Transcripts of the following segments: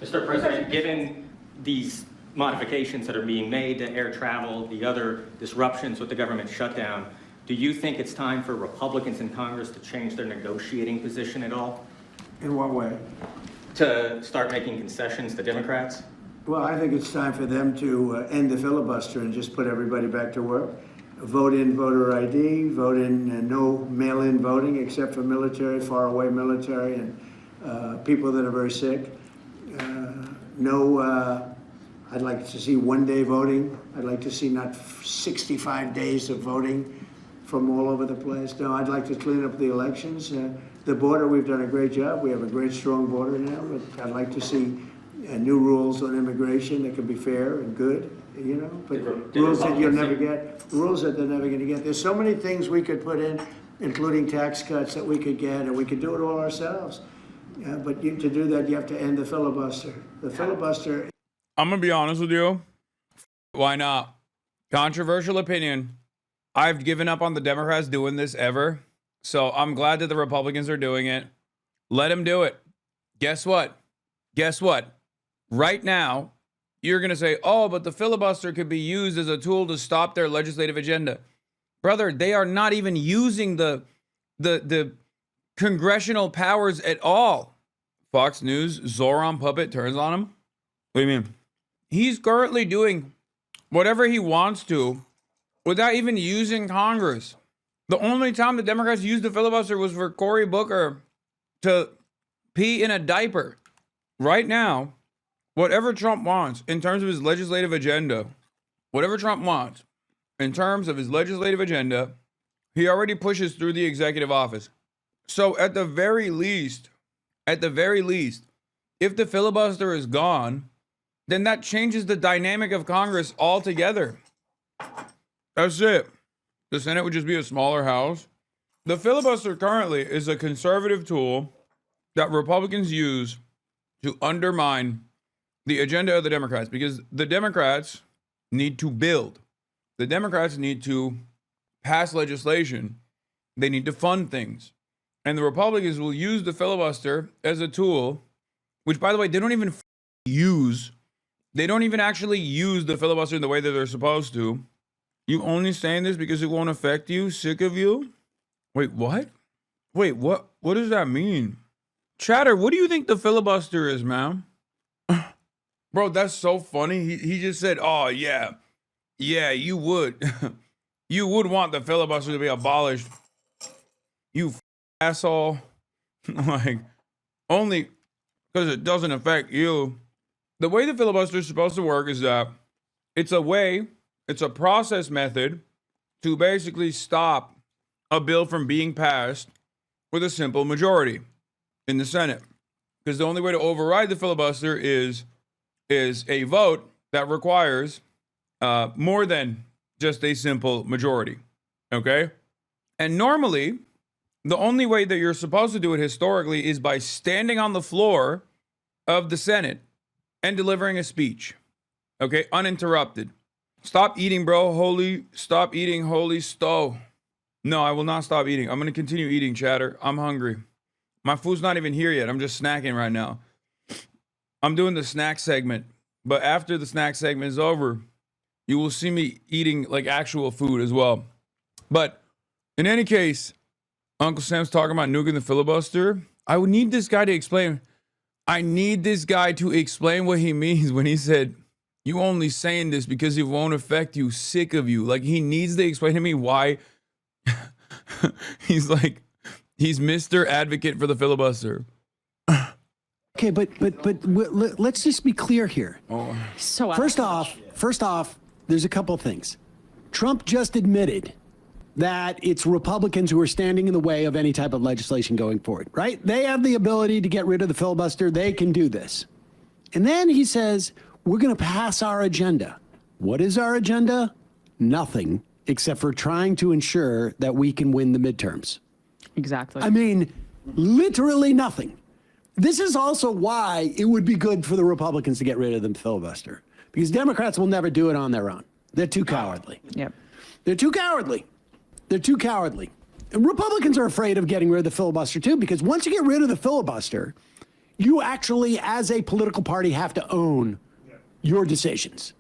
Mr. President, given these modifications that are being made to air travel, the other disruptions with the government shutdown, do you think it's time for Republicans in Congress to change their negotiating position at all? In what way? To start making concessions to Democrats? Well, I think it's time for them to end the filibuster and just put everybody back to work. Vote in voter ID, vote in no mail-in voting except for military, faraway military, and people that are very sick. I'd like to see one-day voting. I'd like to see not 65 days of voting from all over the place. No, I'd like to clean up the elections. The border, we've done a great job. We have a great, strong border now, but I'd like to see new rules on immigration that can be fair and good, you know, but rules that you'll never get, rules that they're never going to get. There's so many things we could put in, including tax cuts that we could get, and we could do it all ourselves. But to do that, you have to end the filibuster. The filibuster. I'm going to be honest with you. Why not? Controversial opinion. I've given up on the Democrats doing this ever. So I'm glad that the Republicans are doing it. Let them do it. Guess what? Guess what? Right now, you're going to say, oh, but the filibuster could be used as a tool to stop their legislative agenda. Brother, they are not even using the congressional powers at all. Fox News, Zoran puppet turns on him. What do you mean? He's currently doing whatever he wants to without even using Congress. The only time the Democrats used the filibuster was for Cory Booker to pee in a diaper. Right now, whatever Trump wants in terms of his legislative agenda, whatever Trump wants in terms of his legislative agenda, he already pushes through the executive office. So at the very least, if the filibuster is gone, then that changes the dynamic of Congress altogether. That's it. The Senate would just be a smaller house. The filibuster currently is a conservative tool that Republicans use to undermine the agenda of the Democrats, because the Democrats need to build. The Democrats need to pass legislation. They need to fund things. And the Republicans will use the filibuster as a tool, which, by the way, they don't even use. They don't even actually use the filibuster in the way that they're supposed to. You only saying this because it won't affect you? Sick of you? Wait, what? Wait, what? What does that mean? Chatter, what do you think the filibuster is, man? Bro, that's so funny. He just said, oh, yeah. Yeah, you would. You would want the filibuster to be abolished. You asshole. Like, only because it doesn't affect you. The way the filibuster is supposed to work is that it's a process method to basically stop a bill from being passed with a simple majority in the Senate. Because the only way to override the filibuster is a vote that requires more than just a simple majority. Okay? And normally, the only way that you're supposed to do it historically is by standing on the floor of the Senate and delivering a speech. Okay? Uninterrupted. Stop eating, bro. Stop eating, holy stow. No, I will not stop eating. I'm going to continue eating, chatter. I'm hungry. My food's not even here yet. I'm just snacking right now. I'm doing the snack segment. But after the snack segment is over, you will see me eating like actual food as well. But in any case, Uncle Sam's talking about nuking the filibuster. I would need this guy to explain. I need this guy to explain what he means when he said, you only saying this because it won't affect you. Sick of you. Like, he needs to explain to me why he's Mr. Advocate for the filibuster. Okay, but let's just be clear here. Oh. So first off, there's a couple of things. Trump just admitted that it's Republicans who are standing in the way of any type of legislation going forward, right? They have the ability to get rid of the filibuster. They can do this. And then he says, we're going to pass our agenda. What is our agenda? Nothing, except for trying to ensure that we can win the midterms. Exactly. I mean, literally nothing. This is also why it would be good for the Republicans to get rid of the filibuster, because Democrats will never do it on their own. They're too cowardly. Yep. They're too cowardly. They're too cowardly. And Republicans are afraid of getting rid of the filibuster too, because once you get rid of the filibuster, You actually, as a political party, have to own your decisions.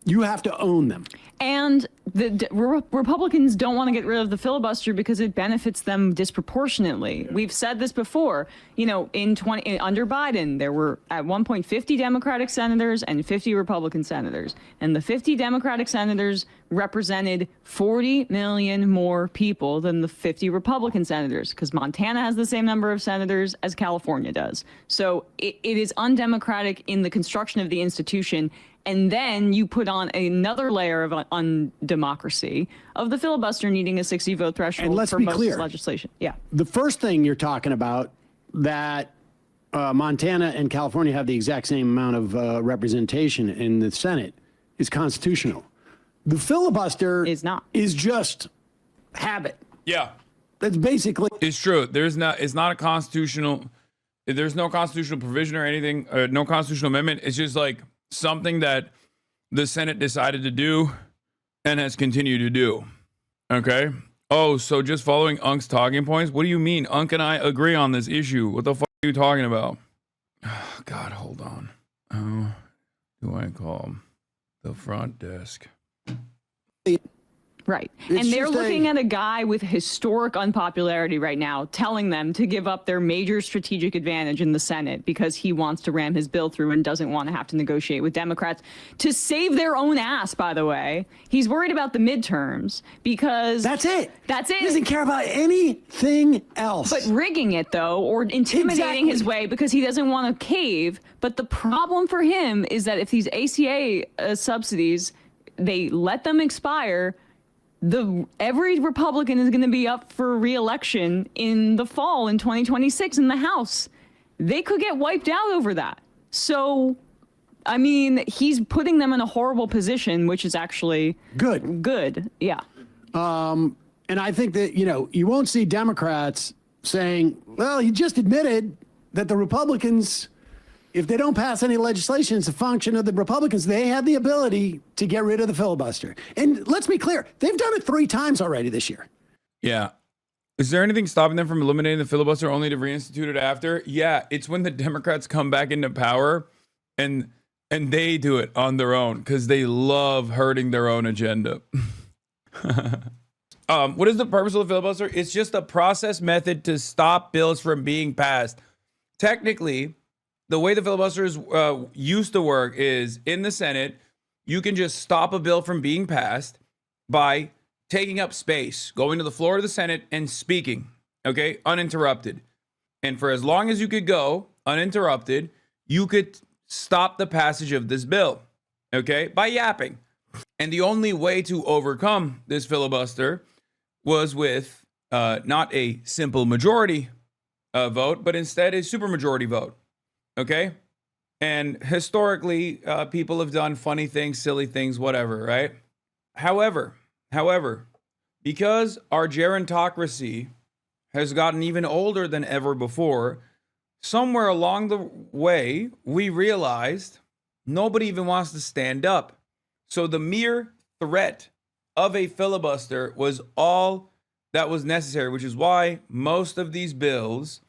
You have to own them. And the Republicans don't want to get rid of the filibuster because it benefits them disproportionately. We've said this before. You know, under Biden, there were at one point 50 Democratic senators and 50 Republican senators. And the 50 Democratic senators represented 40 million more people than the 50 Republican senators, because Montana has the same number of senators as California does. So it is undemocratic in the construction of the institution. And then you put on another layer of undemocracy of the filibuster needing a 60-vote threshold And let's for be most clear. legislation. Yeah. The first thing you're talking about, that Montana and California have the exact same amount of representation in the Senate, is constitutional. The filibuster Is not. Is just habit. Yeah, That's basically it's true. It's not a constitutional. There's no constitutional provision or anything. No constitutional amendment. It's just like something that the Senate decided to do and has continued to do. Okay. Oh, so just following Unk's talking points? What do you mean? Unk and I agree on this issue. What the fuck are you talking about? Oh, God, hold on. How do I call the front desk? Right. It's And they're just looking at a guy with historic unpopularity right now, telling them to give up their major strategic advantage in the Senate because he wants to ram his bill through and doesn't want to have to negotiate with Democrats to save their own ass, by the way. He's worried about the midterms because that's it. That's it. He doesn't care about anything else. But rigging it, though, or intimidating his way because he doesn't want to cave. But the problem for him is that if these ACA subsidies, they let them expire, every Republican is going to be up for re-election in the fall in 2026 in the House. They could get wiped out over that. So, I mean, he's putting them in a horrible position, which is actually good. Yeah. And I think that, you won't see Democrats saying, well, he just admitted that the Republicans, if they don't pass any legislation, it's a function of the Republicans. They have the ability to get rid of the filibuster. And let's be clear, they've done it 3 times already this year. Yeah. Is there anything stopping them from eliminating the filibuster only to reinstitute it after? Yeah, it's when the Democrats come back into power and they do it on their own because they love hurting their own agenda. What is the purpose of the filibuster? It's just a process method to stop bills from being passed. Technically, the way the filibuster is used to work is in the Senate, you can just stop a bill from being passed by taking up space, going to the floor of the Senate and speaking, okay, uninterrupted. And for as long as you could go uninterrupted, you could stop the passage of this bill, okay, by yapping. And the only way to overcome this filibuster was with not a simple majority vote, but instead a supermajority vote. Okay. And historically, people have done funny things, silly things, whatever, right? However, because our gerontocracy has gotten even older than ever before, somewhere along the way, we realized nobody even wants to stand up. So the mere threat of a filibuster was all that was necessary, which is why most of these bills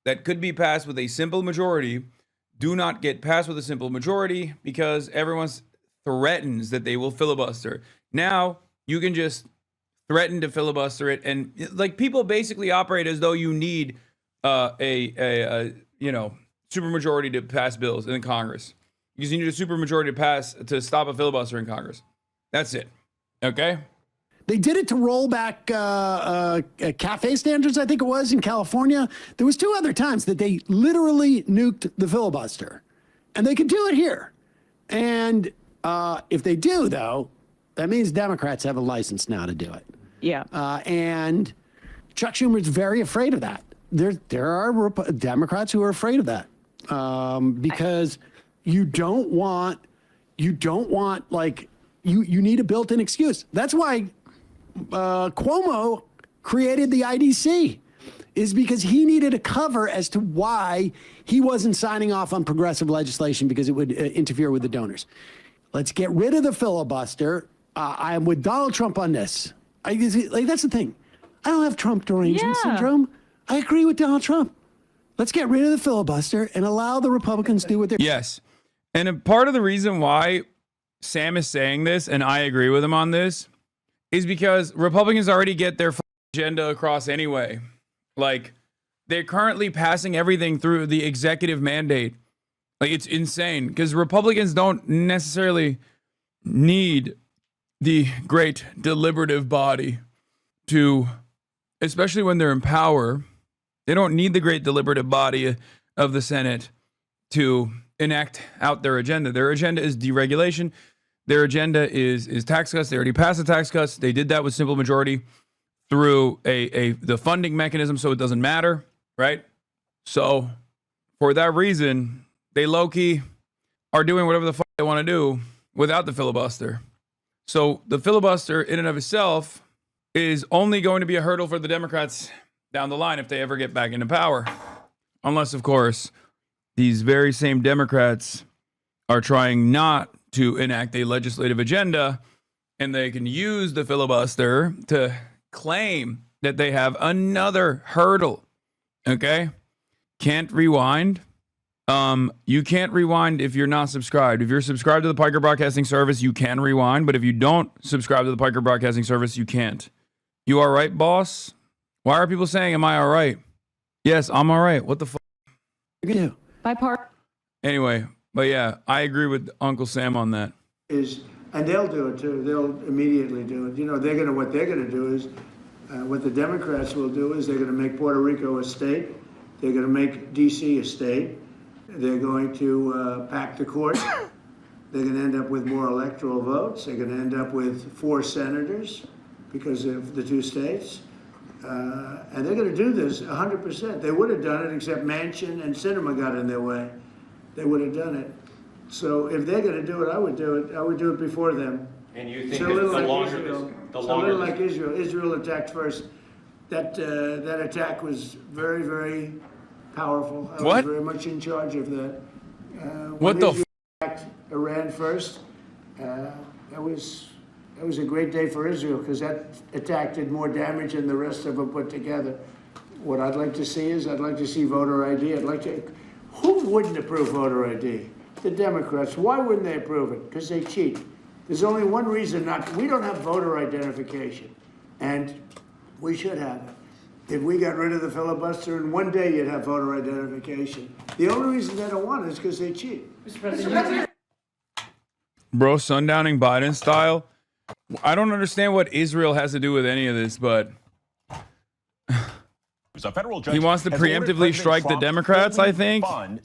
that could be passed with a simple majority do not get passed with a simple majority because everyone threatens that they will filibuster. Now you can just threaten to filibuster it, and like people basically operate as though you need a supermajority to pass bills in Congress. Because you need a supermajority to stop a filibuster in Congress. That's it. Okay. They did it to roll back cafe standards, I think it was, in California. There was 2 other times that they literally nuked the filibuster. And they could do it here. And if they do, though, that means Democrats have a license now to do it. Yeah. And Chuck Schumer's very afraid of that. There are Democrats who are afraid of that because you don't want like, you need a built-in excuse. That's why Cuomo created the IDC, is because he needed a cover as to why he wasn't signing off on progressive legislation because it would interfere with the donors. Let's get rid of the filibuster. I am with Donald Trump on this. That's the thing. I don't have Trump derangement syndrome. I agree with Donald Trump. Let's get rid of the filibuster and allow the Republicans to do what they're. Yes. And a part of the reason why Sam is saying this, and I agree with him on this, is because Republicans already get their agenda across anyway. Like, they're currently passing everything through the executive mandate. Like, it's insane because Republicans don't necessarily need the great deliberative body to, especially when they're in power, they don't need the great deliberative body of the Senate to enact out their agenda. Their agenda is deregulation. Their agenda is tax cuts. They already passed the tax cuts. They did that with simple majority through the funding mechanism, so it doesn't matter, right? So for that reason, they low-key are doing whatever the fuck they want to do without the filibuster. So the filibuster in and of itself is only going to be a hurdle for the Democrats down the line if they ever get back into power. Unless, of course, these very same Democrats are trying not to enact a legislative agenda, and they can use the filibuster to claim that they have another hurdle. Okay? Can't rewind. You can't rewind if you're not subscribed. If you're subscribed to the Piker Broadcasting Service, you can rewind. But if you don't subscribe to the Piker Broadcasting Service, you can't. You all right, boss? Why are people saying, am I all right? Yes, I'm all right. What the fuck? Yeah. By part. Anyway, but yeah, I agree with Uncle Sam on that. And they'll do it too. They'll immediately do it. You know, what they're gonna do is, what the Democrats will do is they're gonna make Puerto Rico a state. They're gonna make DC a state. They're going to pack the court. They're going to end up with more electoral votes. They're going to end up with 4 senators because of the 2 states. And they're going to do this 100%. They would have done it except Manchin and Sinema got in their way. They would have done it. So if they're going to do it, I would do it. I would do it before them. And you think It's a that little the like longer Israel. this, It's a little like Israel. Israel attacked first. That attack was very, very powerful. I What? was very much in charge of that. What the Israel attacked Iran first, that was a great day for Israel because that attack did more damage than the rest of them put together. What I'd like to see is I'd like to see voter ID. Who wouldn't approve voter ID? The Democrats. Why wouldn't they approve it? Because they cheat. There's only one reason we don't have voter identification, and we should have it. If we got rid of the filibuster, in one day you'd have voter identification. The only reason they don't want it is because they cheat. Bro, sundowning Biden style? I don't understand what Israel has to do with any of this, but A federal judge he wants to has ordered preemptively President strike the Trump Democrats, to I think. fund